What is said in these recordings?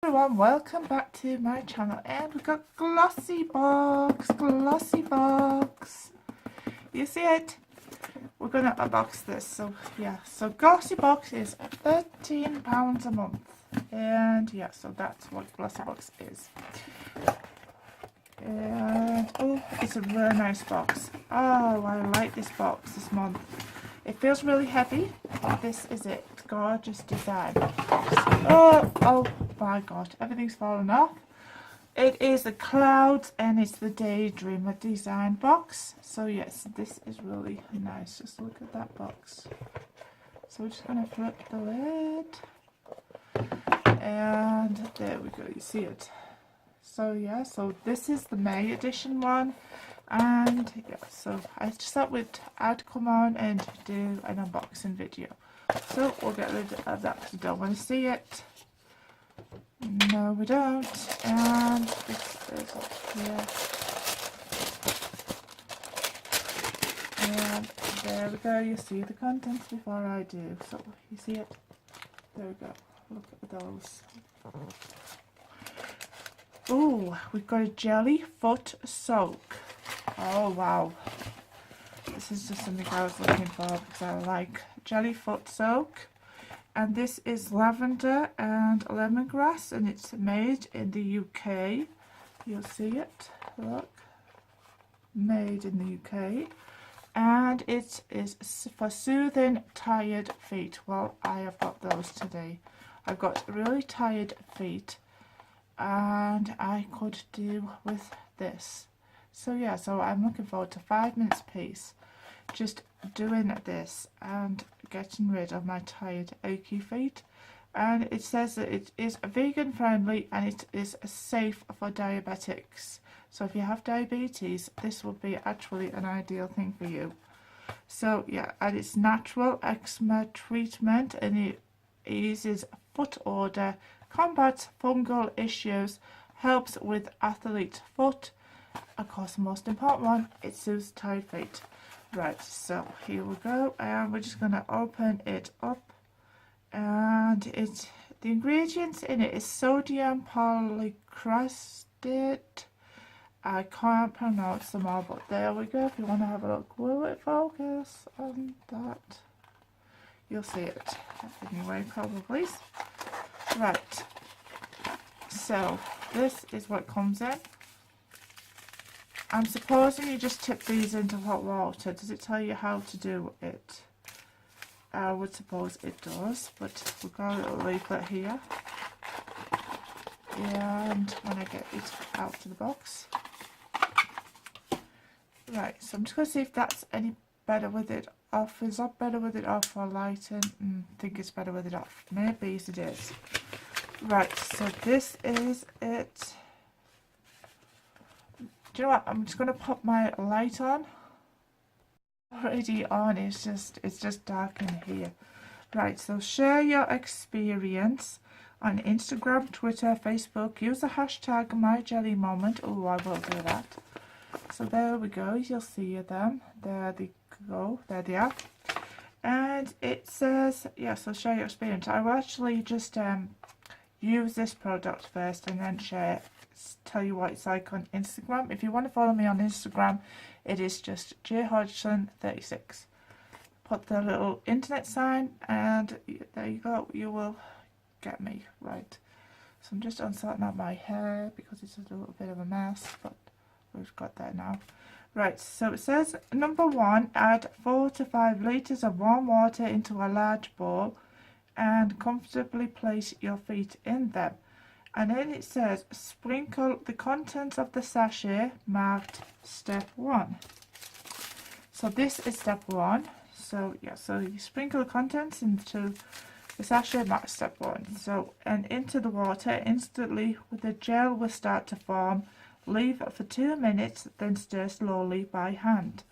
everyone, welcome back to my channel, and we've got Glossy Box. You see it? We're gonna unbox this. So yeah, so Glossy Box is £13 a month, and yeah, so that's what Glossy Box is. And oh, it's a really nice box. Oh, I like this box this month. It feels really heavy. This is it. Gorgeous design. Oh my god, everything's fallen off. It is the clouds and it's the Daydreamer design box. So yes, this is really nice. Just look at that box. So we're just going to flip the lid. And there we go, you see it. So yeah, so this is the May edition one. And yeah, so I just thought I'd come on and do an unboxing video. So we'll get rid of that because we don't want to see it. No, we don't. And this is up here. And there we go. You see the contents before I do. So you see it. There we go. Look at those. Oh, we've got a jelly foot soak. Oh wow, this is just something I was looking for because I like jelly foot soak, and this is lavender and lemongrass, and it's made in the UK. You'll see it, look, made in the UK, and it is for soothing tired feet. Well, I have got those today. I've got really tired feet, and I could do with this. So yeah, so I'm looking forward to 5 minutes piece, just doing this and getting rid of my tired achy feet. And it says that it is vegan friendly and it is safe for diabetics. So if you have diabetes, this would be actually an ideal thing for you. So yeah, and it's natural eczema treatment, and it eases foot odor, combats fungal issues, helps with athlete foot. Of course, the most important one, it soothes tired feet. Right, so here we go, and we're just going to open it up, and the ingredients in it is sodium polycrystate. I can't pronounce them all, but there we go. If you want to have a look, will it focus on that? You'll see it anyway, probably. Right, so this is what comes in. I'm supposing you just tip these into hot water. Does it tell you how to do it? I would suppose it does, but we've got a little leaflet here. And when I get it out of the box. Right, so I'm just going to see if that's any better with it off. Is that better with it off or lighten? I think it's better with it off. Maybe it is. Right, so this is it. Do you know what? I'm just going to pop my light on. Already on. It's just dark in here. Right. So share your experience on Instagram, Twitter, Facebook. Use the hashtag MyJellyMoment. Oh, I will do that. So there we go. You'll see them. There they go. There they are. And it says, yeah. So share your experience. I will actually just use this product first and then tell you what it's like on Instagram. If you want to follow me on Instagram, it is just HODGSON36. Put the little internet sign and there you go, you will get me. Right, so I'm just unsorting out my hair because it's a little bit of a mess, but we've got that now. Right, so it says number 1, add 4 to 5 litres of warm water into a large bowl and comfortably place your feet in them. And then it says sprinkle the contents of the sachet marked step 1. So this is step 1. So yeah, so you sprinkle the contents into the sachet marked step 1. So, and into the water instantly, with the gel will start to form. Leave for 2 minutes, then stir slowly by hand.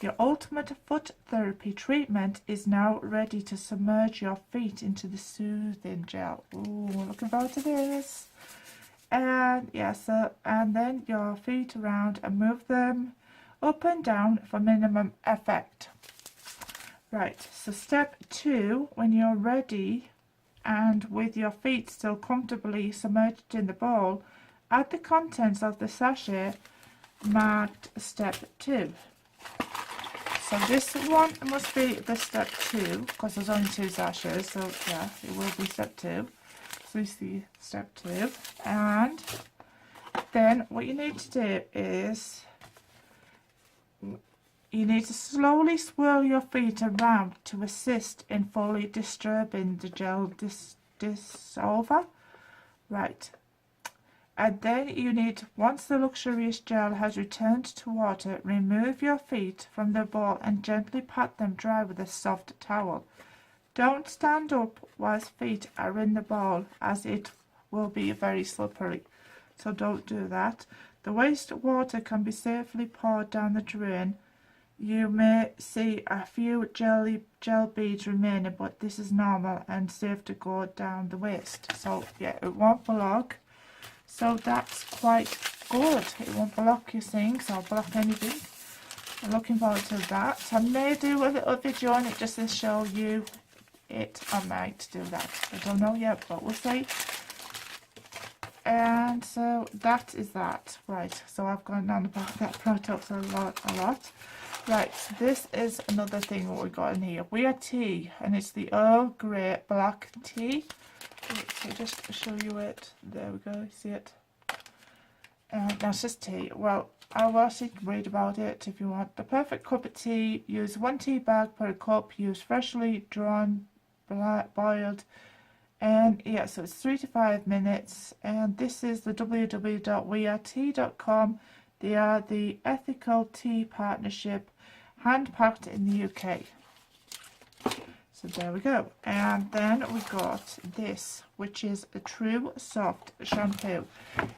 Your ultimate foot therapy treatment is now ready to submerge your feet into the soothing gel. Ooh, looking forward to this. And yeah, so and then your feet around and move them up and down for minimum effect. Right, so step 2, when you're ready and with your feet still comfortably submerged in the bowl, add the contents of the sachet marked step 2. So this one must be the step 2 because there's only 2 sachets, so yeah, it will be step 2. So you see step 2, and then what you need to do is you need to slowly swirl your feet around to assist in fully disturbing the gel dissolver. Right. And then you need, once the luxurious gel has returned to water, remove your feet from the bowl and gently pat them dry with a soft towel. Don't stand up whilst feet are in the bowl, as it will be very slippery. So don't do that. The waste water can be safely poured down the drain. You may see a few gel beads remaining, but this is normal and safe to go down the waste. So yeah, it won't block. So that's quite good. It won't block your sinks or block anything. I'm looking forward to that. I may do a little video on it just to show you it. I might do that. I don't know yet, but we'll see. And so that is that. Right, so I've gone on about that product a lot. Right, so this is another thing what we got in here. We have tea, and it's the Earl Grey black tea. So just to show you it. There we go, you see it. And that's just tea. Well, I'll actually read about it if you want. The perfect cup of tea. Use 1 tea bag per cup. Use freshly drawn, boiled. And yeah, so it's 3 to 5 minutes. And this is the www.wearetea.com. They are the Ethical Tea Partnership, hand packed in the UK. So there we go. And then we got this, which is a True Soft shampoo.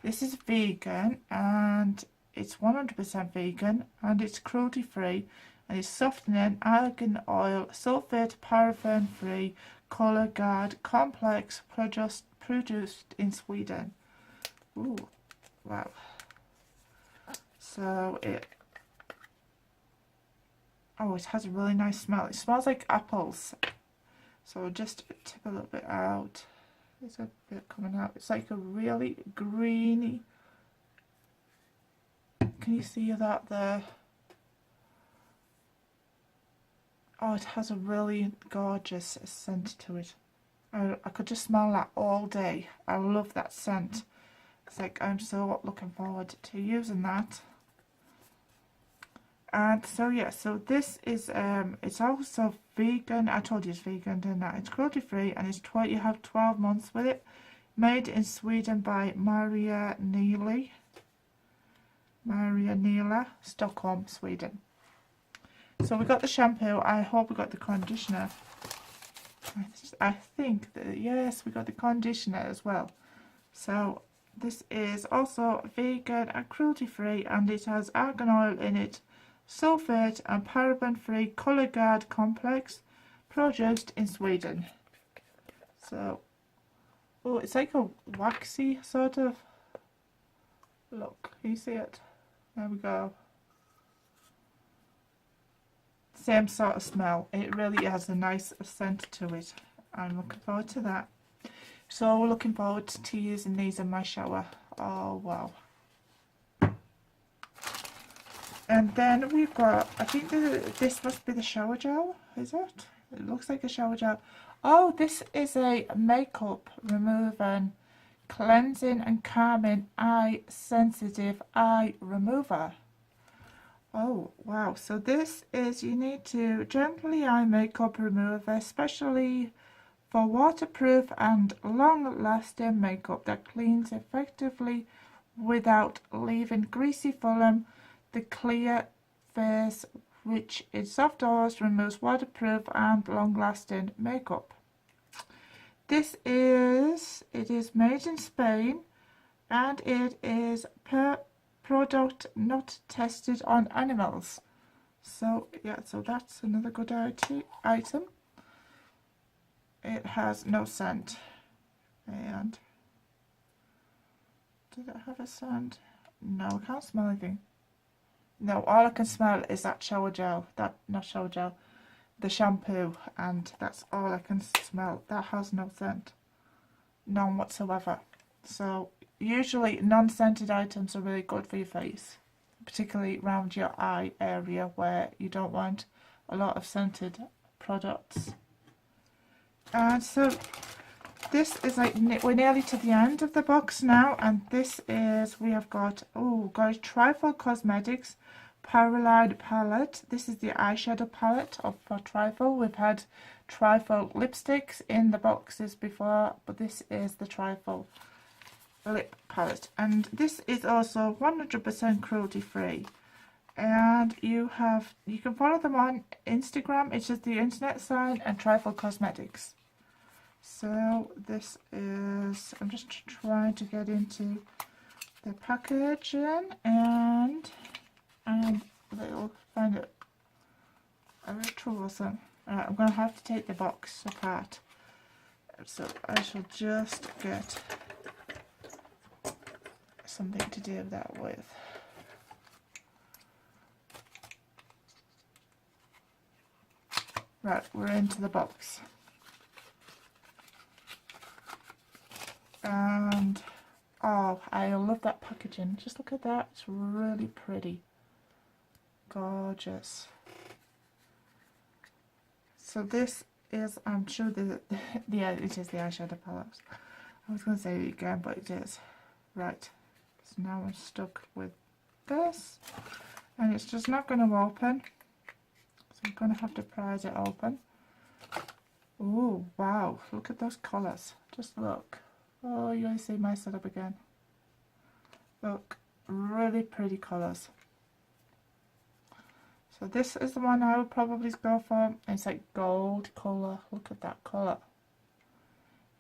This is vegan, and it's 100% vegan, and it's cruelty free, and it's softening, argan oil, sulfate, paraffin free, color guard complex, produced in Sweden. Ooh, wow. So it has a really nice smell. It smells like apples. So I'll just tip a little bit out. There's a bit coming out. It's like a really greeny. Can you see that there? Oh, it has a really gorgeous scent to it. I could just smell that all day. I love that scent. It's like I'm so looking forward to using that. And so yeah, so this is it's also vegan. I told you it's vegan, didn't I? It's cruelty free, and it's you have 12 months with it. Made in Sweden by Maria Nila, Stockholm, Sweden. So we got the shampoo. I hope we got the conditioner. I think that yes, we got the conditioner as well. So this is also vegan and cruelty free, and it has argan oil in it, sulfate and paraben free, color guard complex, produced in Sweden. So oh, it's like a waxy sort of look. Can you see it? There we go. Same sort of smell. It really has a nice scent to it. I'm looking forward to that. So we're looking forward to using these in my shower. Oh wow. And then we've got, I think this must be the shower gel, is it? It looks like a shower gel. Oh, this is a makeup removing, cleansing and calming eye sensitive eye remover. Oh wow, so this is, you need to gently eye makeup remover, especially for waterproof and long lasting makeup that cleans effectively without leaving greasy film. The clear face, which in soft oils removes waterproof and long lasting makeup. It is made in Spain, and it is product not tested on animals. So yeah, so that's another good item. It has no scent. And did it have a scent? No, I can't smell anything. No, all I can smell is that shower gel. Not shower gel. the shampoo, and that's all I can smell. That has no scent, none whatsoever. So usually non-scented items are really good for your face, particularly around your eye area where you don't want a lot of scented products. And so this is like, we're nearly to the end of the box now, and this is, we have got, oh guys, Trifle Cosmetics Parallide palette. This is the eyeshadow palette for Trifle. We've had Trifle lipsticks in the boxes before, but this is the Trifle lip palette, and this is also 100% cruelty free. And you can follow them on Instagram. It's just the internet sign and Trifle Cosmetics. So this is, I'm just trying to get into the packaging, and they'll find it a bit troublesome. I'm going to have to take the box apart, so I shall just get something to do that with. Right, we're into the box. And oh, I love that packaging. Just look at that, it's really pretty. Gorgeous. So this is, I'm sure yeah, it is the eyeshadow palette. I was going to say it again, but it is. Right, so now I'm stuck with this, and it's just not going to open. So I'm going to have to prise it open. Oh, wow, look at those colours. Just look. Oh, you guys see my setup again. Look, really pretty colours. So this is the one I would probably go for. It's like gold colour. Look at that colour.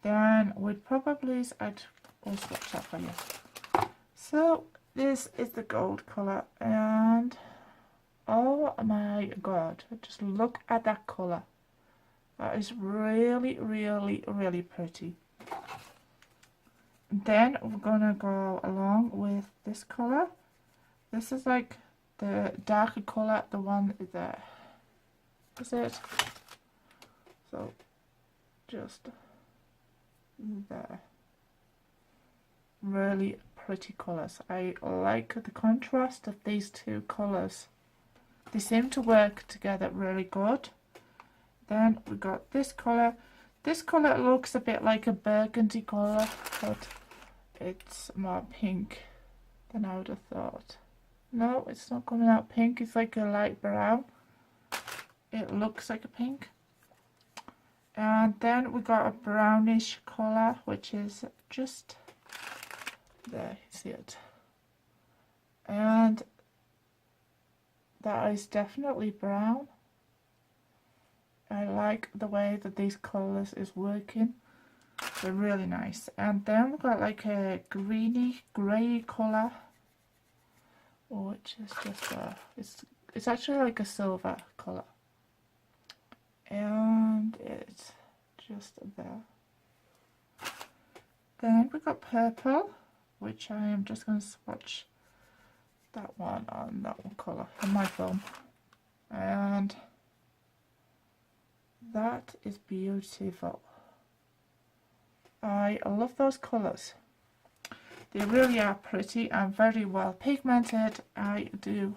Then we'd probably, I'd swatch that for you. So this is the gold colour, and oh my god, just look at that colour. That is really, really, really pretty. Then we're gonna go along with this colour. This is like the darker colour, the one there. Is it? So just there. Really pretty colours. I like the contrast of these two colours. They seem to work together really good. Then we got this colour. This colour looks a bit like a burgundy colour, but it's more pink than I would have thought. No, it's not coming out pink. It's like a light brown. It looks like a pink. And then we got a brownish colour, which is just there. You see it. And that is definitely brown. I like the way that these colours is working. They're really nice. And then we've got like a greeny grey colour, which is just it's actually like a silver colour, and it's just there. Then we've got purple, which I am just going to swatch that one on that one colour on my phone, and that is beautiful. I love those colours. They really are pretty and very well pigmented. I do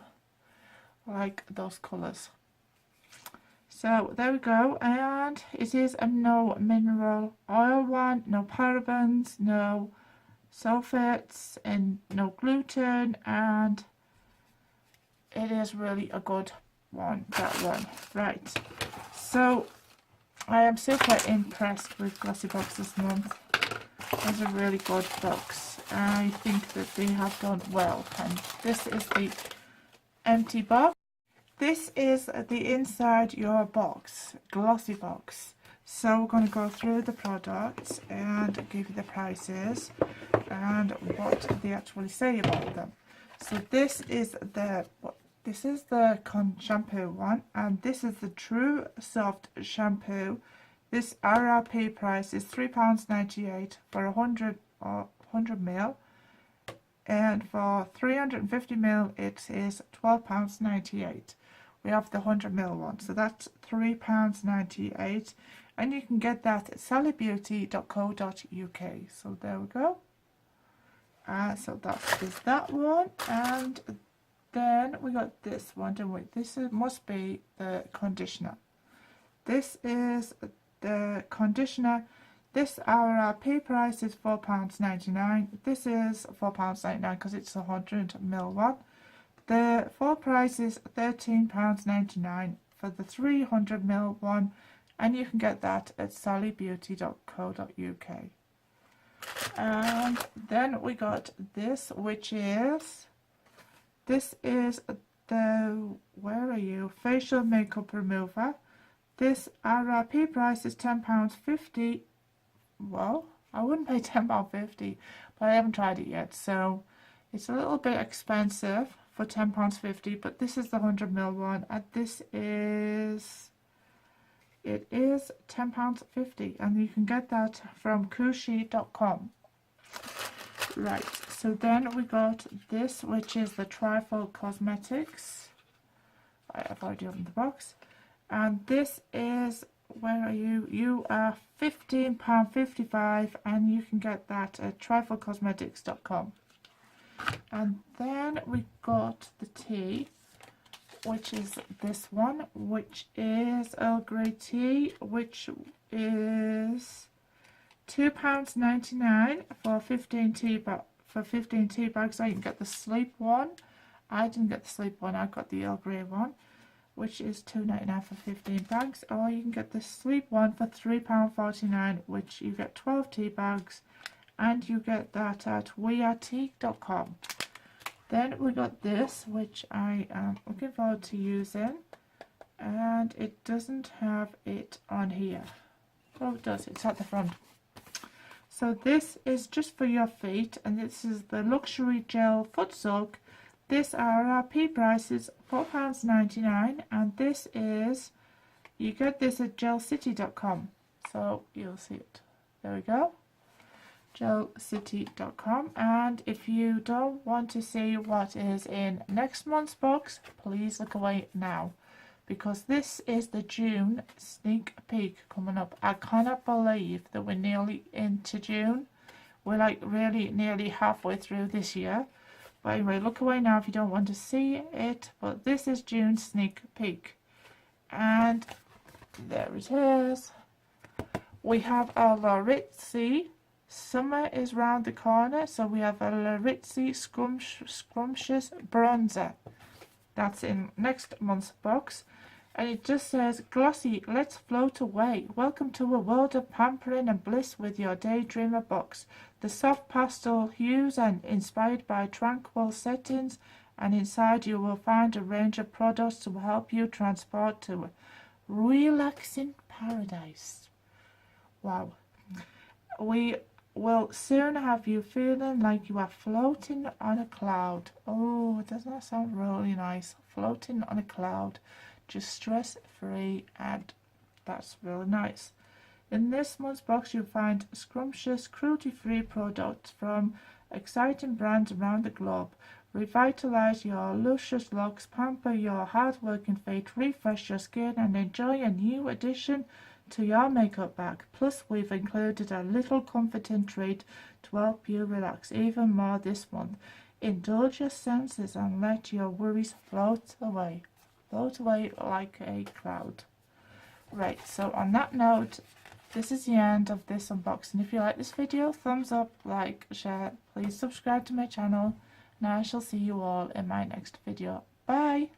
like those colours. So there we go, and it is a no mineral oil one, no parabens, no sulfates, and no gluten, and it is really a good one, that one. Right, so I am super impressed with Glossy Box this month. It's a really good box. I think that they have done well, and this is the empty box. This is the inside your box, Glossy Box. So we're going to go through the products and give you the prices and what they actually say about them. So this is the shampoo one, and this is the True Soft shampoo. This RRP price is £3.98 for 100 ml, and for 350 ml it is £12.98. we have the 100ml one, so that's £3.98, and you can get that at sallybeauty.co.uk. So there we go. So that is that one, and then we got this one, don't we? This must be the conditioner. This is the conditioner. This RRP price is £4.99. This is £4.99 because it's a 100ml one. The full price is £13.99 for the 300ml one, and you can get that at sallybeauty.co.uk. And then we got this, which is, this is the, where are you, facial makeup remover. This RRP price is £10.50. Well, I wouldn't pay £10.50, but I haven't tried it yet, so it's a little bit expensive for £10.50, but this is the 100ml one, and this is, it is £10.50, and you can get that from Kushi.com. Right, so then we got this, which is the Trifle Cosmetics. I've already opened the box. And this is, where are you? You are £15.55, and you can get that at triflecosmetics.com. And then we got the tea, which is this one, which is Earl Grey tea, which is £2.99 for 15 tea bags. So you can get the sleep one. I didn't get the sleep one, I got the Earl Grey one, which is £2.99 for 15 bags, or you can get the sleep one for £3.49, which you get 12 tea bags, and you get that at wearetea.com. Then we got this, which I am looking forward to using, and it doesn't have it on here. Oh, it does, it's at the front. So this is just for your feet, and this is the Luxury Gel Foot Soak. This RRP price is £4.99, and this is, you get this at gelcity.com. So you'll see it. There we go. gelcity.com. And if you don't want to see what is in next month's box, please look away now, because this is the June sneak peek coming up. I cannot believe that we're nearly into June. We're like really nearly halfway through this year. But anyway, look away now if you don't want to see it. But this is June sneak peek. And there it is. We have our Laritzi. Summer is round the corner. So we have a Laritzi Scrumptious Bronzer. That's in next month's box. And it just says, Glossy, let's float away. Welcome to a world of pampering and bliss with your Daydreamer box. The soft pastel hues and inspired by tranquil settings, and inside you will find a range of products to help you transport to a relaxing paradise. Wow. We will soon have you feeling like you are floating on a cloud. Oh, doesn't that sound really nice? Floating on a cloud. Just stress-free, and that's really nice. In this month's box you'll find scrumptious, cruelty-free products from exciting brands around the globe. Revitalize your luscious looks, pamper your hard-working feet, refresh your skin, and enjoy a new addition to your makeup bag. Plus, we've included a little comforting treat to help you relax even more this month. Indulge your senses and let your worries float away. Float away like a cloud. Right, so on that note, this is the end of this unboxing. If you like this video, thumbs up, like, share. Please subscribe to my channel, and I shall see you all in my next video. Bye!